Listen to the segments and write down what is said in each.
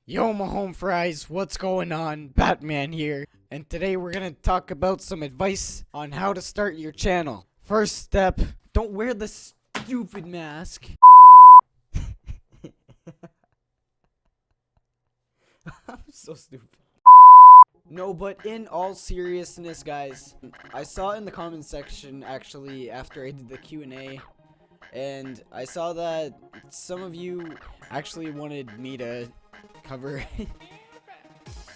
Yo, my home fries, what's going on? Batman here, and today we're gonna talk about some advice on how to start your channel. First step, don't wear the stupid mask. I'm so stupid. No, but in all seriousness, guys, I saw in the comment section actually after I did the Q&A, and I saw that some of you actually wanted me to cover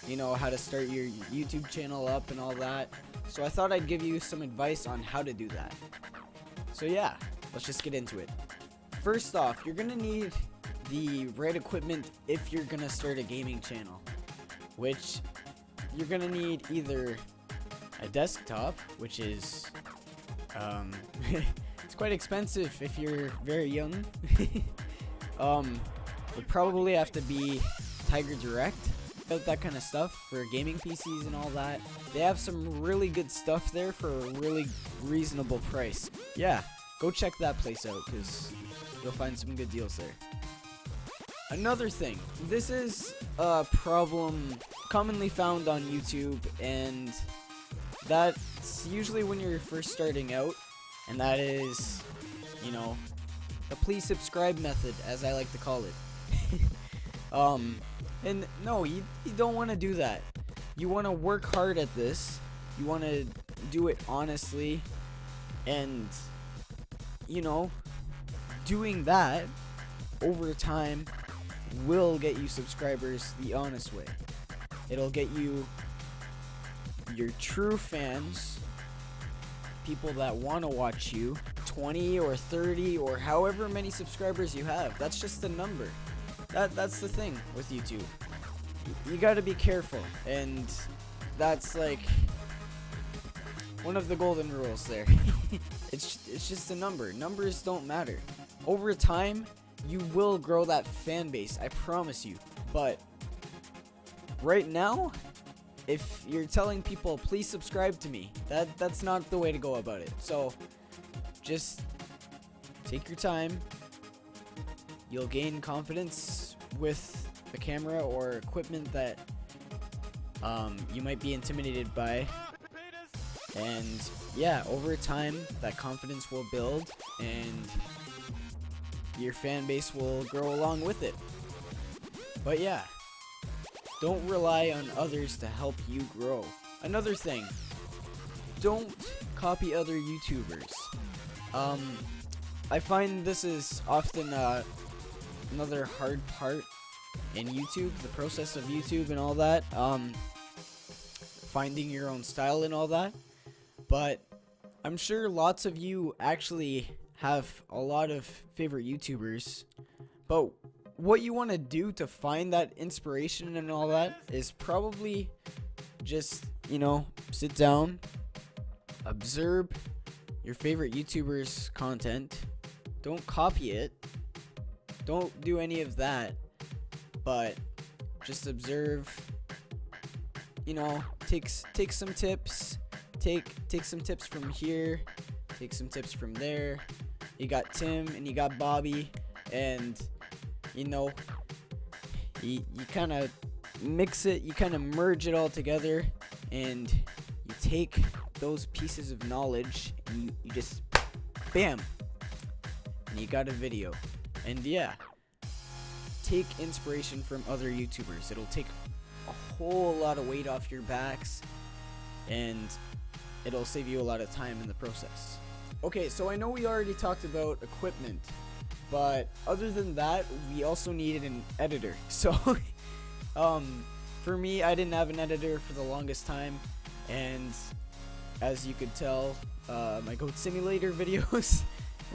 you know, how to start your YouTube channel up and all that. So I thought I'd give you some advice on how to do that. So yeah, let's just get into it. First off, you're gonna need the right equipment if you're gonna start a gaming channel, which you're gonna need either a desktop, which is it's quite expensive if you're very young. Would probably have to be Tiger Direct, about that kind of stuff for gaming PCs and all that. They have some really good stuff there for a really reasonable price. Yeah, go check that place out because you'll find some good deals there. Another thing, this is a problem commonly found on YouTube, and that's usually when you're first starting out, and that is, you know, the please subscribe method, as I like to call it. And no, you don't want to do that. You want to work hard at this. You want to do it honestly, and you know, doing that over time will get you subscribers the honest way. It'll get you your true fans, people that want to watch you, 20 or 30 or however many subscribers you have. That's just a number. That's the thing with YouTube. You gotta be careful, and that's like one of the golden rules there. It's just a number. Numbers don't matter. Over time, you will grow that fan base, I promise you. But right now, if you're telling people please subscribe to me, that's not the way to go about it. So just take your time. You'll gain confidence with the camera or equipment that you might be intimidated by, and yeah, over time that confidence will build and your fan base will grow along with it. But yeah, don't rely on others to help you grow. Another thing, don't copy other YouTubers. I find this is often another hard part in YouTube, the process of YouTube and all that, finding your own style and all that. But I'm sure lots of you actually have a lot of favorite YouTubers, but what you want to do to find that inspiration and all that is probably just, you know, sit down, observe your favorite YouTubers' content. Don't copy it. Don't do any of that, but just observe, you know, take some tips, take some tips from here, take some tips from there. You got Tim and you got Bobby, and you know, you kind of mix it, you kind of merge it all together, and you take those pieces of knowledge and you just bam, and you got a video. And yeah, take inspiration from other YouTubers. It'll take a whole lot of weight off your backs, and it'll save you a lot of time in the process. Okay, so I know we already talked about equipment, but other than that, we also needed an editor. So for me, I didn't have an editor for the longest time, and as you could tell, my Goat Simulator videos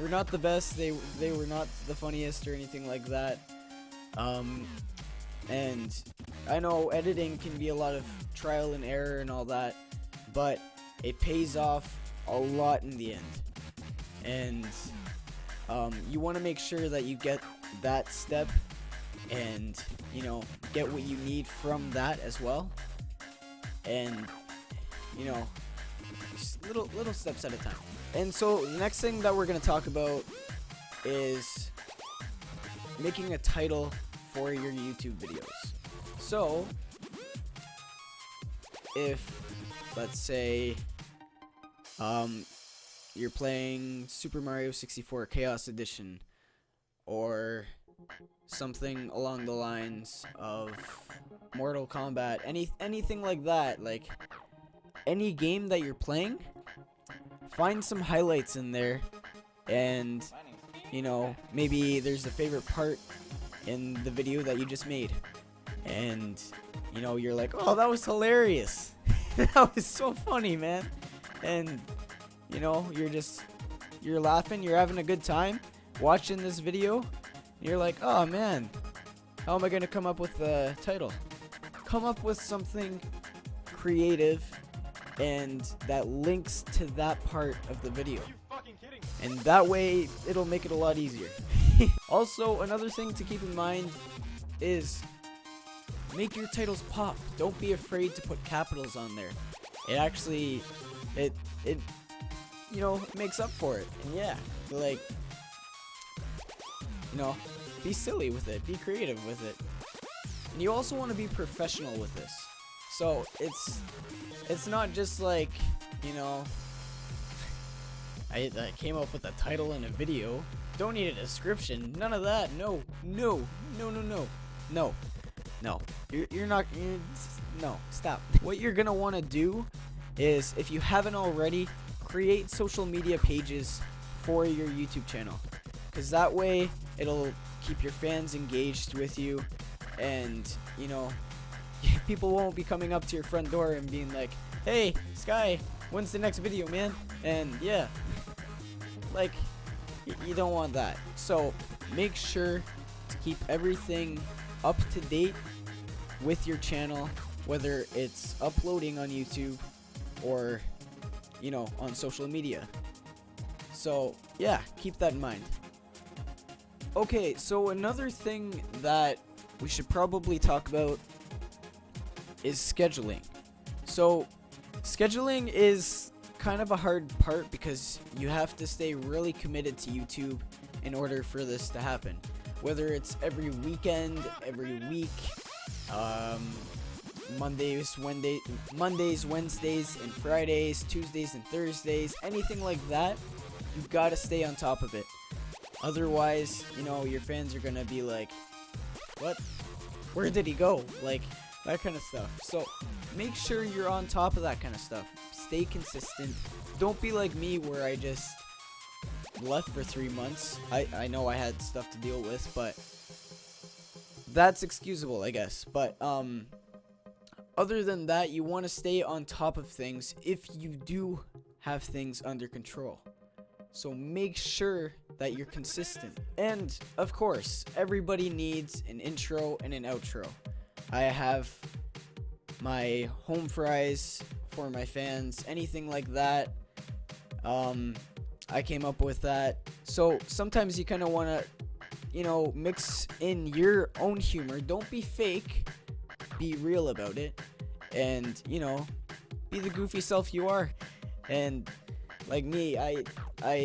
were not the best. They were not the funniest or anything like that. And I know editing can be a lot of trial and error and all that, but it pays off a lot in the end. And you want to make sure that you get that step and, you know, get what you need from that as well. And, you know, just little steps at a time. And so the next thing that we're going to talk about is making a title for your YouTube videos. So if, let's say, you're playing Super Mario 64 Chaos Edition, or something along the lines of Mortal Kombat, anything like that, like any game that you're playing, find some highlights in there, and you know, maybe there's a favorite part in the video that you just made, and you know, you're like, oh, that was hilarious. That was so funny, man. And you know, you're laughing, you're having a good time watching this video. You're like, oh man, how am I gonna come up with the title? Come up with something creative and that links to that part of the video. And that way, it'll make it a lot easier. Also, another thing to keep in mind is make your titles pop. Don't be afraid to put capitals on there. It actually, it you know, makes up for it. And yeah, like, you know, be silly with it, be creative with it. And you also want to be professional with this. So it's not just like, you know, I came up with a title and a video. Don't need a description. None of that. No. No, stop. What you're gonna want to do is, if you haven't already, create social media pages for your YouTube channel, because that way it'll keep your fans engaged with you, and you know, people won't be coming up to your front door and being like, hey Sky, when's the next video, man? And yeah, like, you don't want that. So make sure to keep everything up to date with your channel, whether it's uploading on YouTube or, you know, on social media. So yeah, keep that in mind. Okay, so another thing that we should probably talk about is scheduling. So scheduling is kind of a hard part because you have to stay really committed to YouTube in order for this to happen. Whether it's every weekend, every week, Mondays, Wednesdays, and Fridays, Tuesdays and Thursdays, anything like that, you gotta stay on top of it. Otherwise, you know, your fans are gonna be like, what? Where did he go? Like, that kind of stuff. So make sure you're on top of that kind of stuff. Stay consistent. Don't be like me, where I just left for 3 months. I know I had stuff to deal with, but that's excusable, I guess. But other than that, you want to stay on top of things if you do have things under control. So make sure that you're consistent. And of course, everybody needs an intro and an outro. I have my home fries for my fans, anything like that. I came up with that. So sometimes you kind of want to, you know, mix in your own humor. Don't be fake. Be real about it. And, you know, be the goofy self you are. And like me, I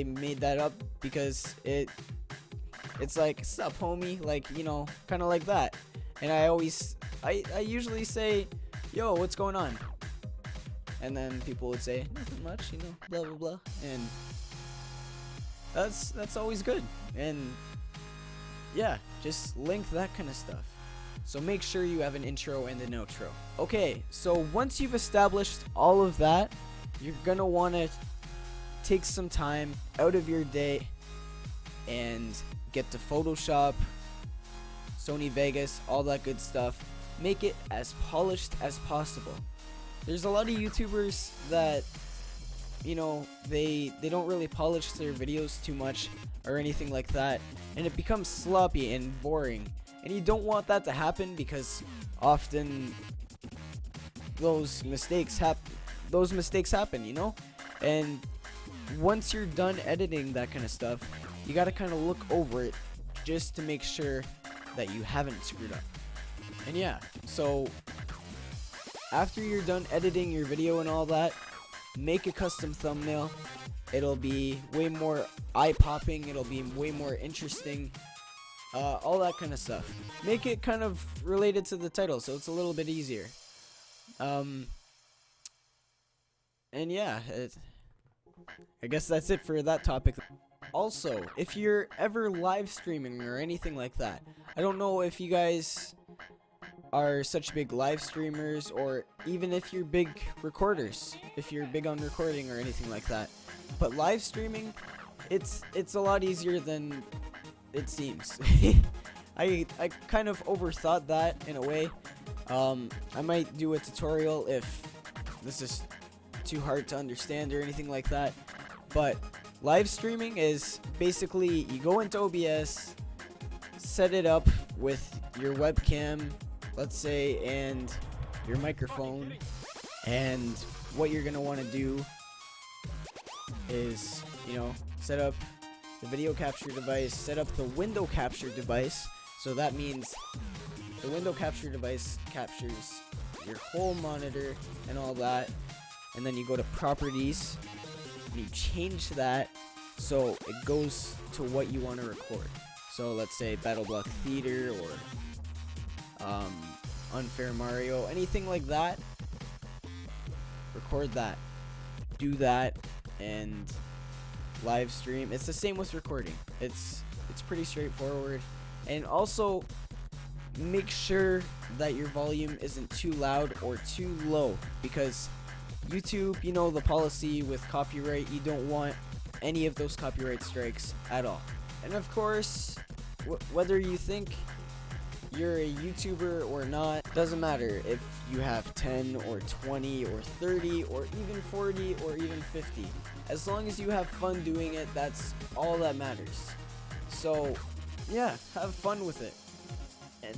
made that up because it's like, sup homie, like, you know, kind of like that. And I usually say, yo, what's going on? And then people would say, nothing much, you know, blah blah blah. And that's always good. And yeah, just link that kind of stuff. So make sure you have an intro and an outro. Okay, so once you've established all of that, you're gonna want to take some time out of your day and get to Photoshop, Sony Vegas, all that good stuff. Make it as polished as possible. There's a lot of YouTubers that, you know, they don't really polish their videos too much or anything like that, and it becomes sloppy and boring. And you don't want that to happen, because often those mistakes happen, you know? And once you're done editing that kind of stuff, you gotta kind of look over it just to make sure that you haven't screwed up. And yeah, so after you're done editing your video and all that, make a custom thumbnail. It'll be way more eye-popping, it'll be way more interesting, all that kind of stuff. Make it kind of related to the title, so it's a little bit easier. And yeah, I guess that's it for that topic. Also, if you're ever live streaming or anything like that, I don't know if you guys are such big live streamers, or even if you're big recorders, if you're big on recording or anything like that. But live streaming, it's a lot easier than it seems. I kind of overthought that in a way. I might do a tutorial if this is too hard to understand or anything like that. But live streaming is basically you go into OBS, set it up with your webcam, let's say, and your microphone, and what you're gonna want to do is, you know, set up the video capture device, set up the window capture device. So that means the window capture device captures your whole monitor and all that, and then you go to properties and you change that so it goes to what you want to record. So let's say Battle Block Theater or Unfair Mario, anything like that. Record that, do that, and live stream. It's the same with recording. It's pretty straightforward. And also make sure that your volume isn't too loud or too low, because YouTube, you know the policy with copyright, you don't want any of those copyright strikes at all. And of course, whether you think you're a YouTuber or not, doesn't matter if you have 10 or 20 or 30 or even 40 or even 50. As long as you have fun doing it, that's all that matters. So yeah, have fun with it. And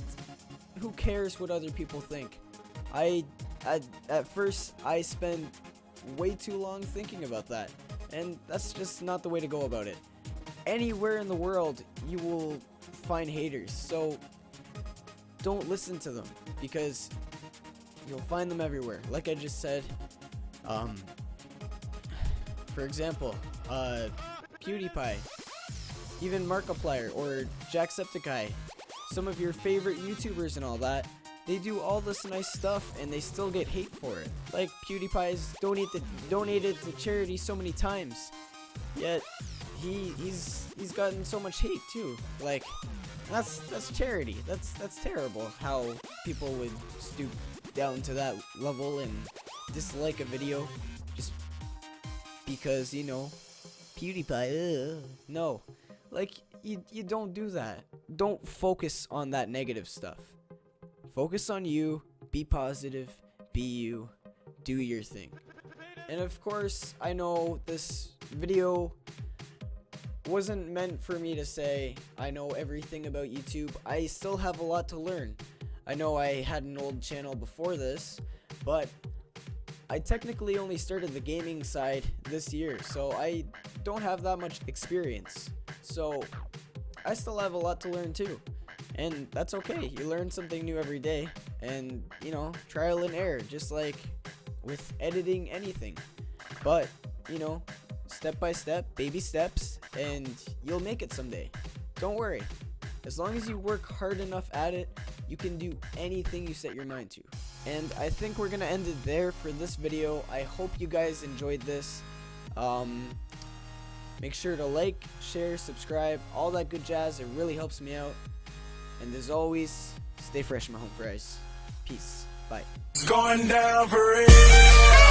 who cares what other people think? At first I spent way too long thinking about that, and that's just not the way to go about it. Anywhere in the world you will find haters, so don't listen to them, because you'll find them everywhere. Like I just said, for example, PewDiePie, even Markiplier or Jacksepticeye, some of your favorite YouTubers and all that, they do all this nice stuff and they still get hate for it. Like PewDiePie's donated to charity so many times, yet he's gotten so much hate too. Like that's charity. That's terrible how people would stoop down to that level and dislike a video just because, you know, PewDiePie. No, like you don't do that. Don't focus on that negative stuff. Focus on you, be positive, be you, do your thing. And of course, I know this video wasn't meant for me to say I know everything about YouTube. I still have a lot to learn. I know I had an old channel before this, but I technically only started the gaming side this year, so I don't have that much experience. So I still have a lot to learn too. And that's okay. You learn something new every day, and, you know, trial and error, just like with editing anything. But, you know, step by step, baby steps, and you'll make it someday. Don't worry. As long as you work hard enough at it, you can do anything you set your mind to. And I think we're gonna end it there for this video. I hope you guys enjoyed this. Make sure to like, share, subscribe, all that good jazz. It really helps me out. And as always, stay fresh, my home fries. Peace. Bye. It's going down for real.